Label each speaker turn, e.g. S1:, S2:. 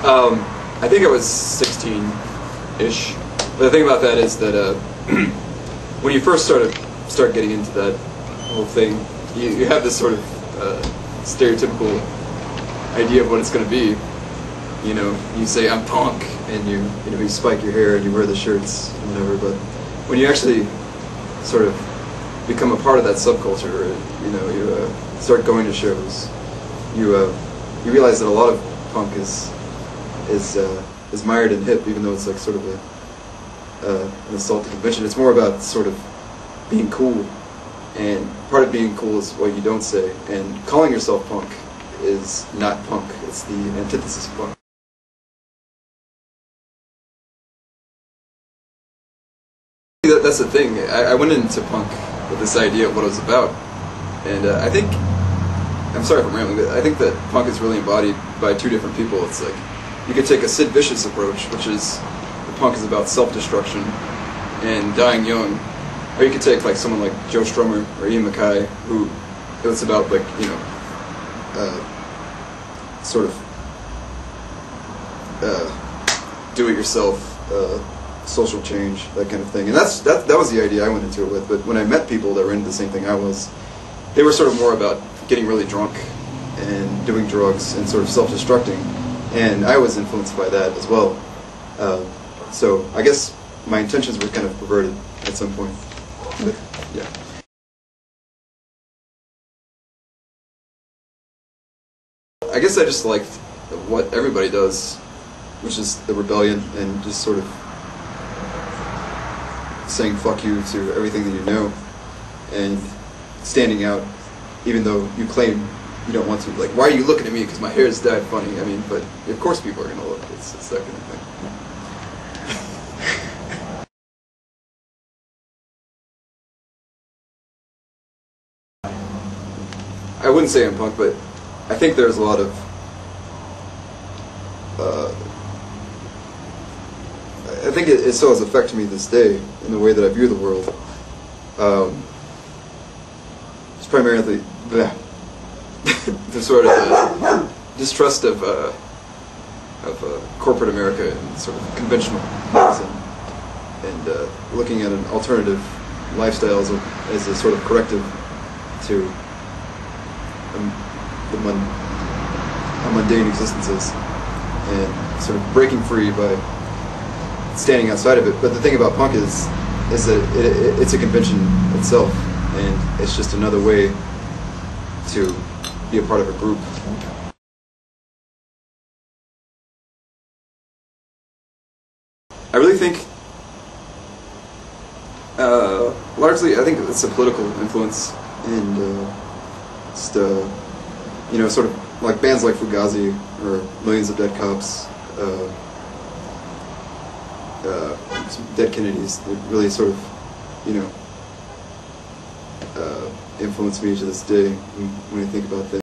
S1: I think I was 16-ish. But the thing about that is that when you first start getting into that whole thing, you have this sort of stereotypical idea of what it's going to be. You know, you say I'm punk, and you spike your hair and you wear the shirts and whatever. But when you actually sort of become a part of that subculture, you start going to shows, you realize that a lot of punk is mired in hip, even though it's like sort of an assault to convention. It's more about sort of being cool, and part of being cool is what you don't say. And calling yourself punk is not punk; it's the antithesis of punk. That's the thing. I went into punk with this idea of what it was about, and I think, I'm sorry if I'm rambling, but I think that punk is really embodied by two different people. It's like, you could take a Sid Vicious approach, which is, the punk is about self-destruction and dying young, or you could take like someone like Joe Strummer or Ian MacKaye, who it's about like, sort of do-it-yourself, social change, that kind of thing. And that was the idea I went into it with. But when I met people that were into the same thing I was, they were sort of more about getting really drunk and doing drugs and sort of self-destructing. And I was influenced by that as well. So I guess my intentions were kind of perverted at some point. But, yeah. I guess I just liked what everybody does, which is the rebellion and just sort of saying fuck you to everything that you know and standing out even though you claim you don't want to. Like, why are you looking at me because my hair is dyed funny? I mean, but of course people are going to look. It's that kind of thing. I wouldn't say I'm punk, but I think there's a lot of I think it still has affected me this day in the way that I view the world. It's primarily the sort of distrust of corporate America and sort of conventional medicine, and looking at an alternative lifestyle as a sort of corrective to mundane existences, and sort of breaking free by standing outside of it. But the thing about punk is that it's a convention itself, and it's just another way to be a part of a group. I really think, largely, I think it's a political influence, and just, sort of like bands like Fugazi or Millions of Dead Cops, Dead Kennedys, that really sort of, influence me to this day when I think about that.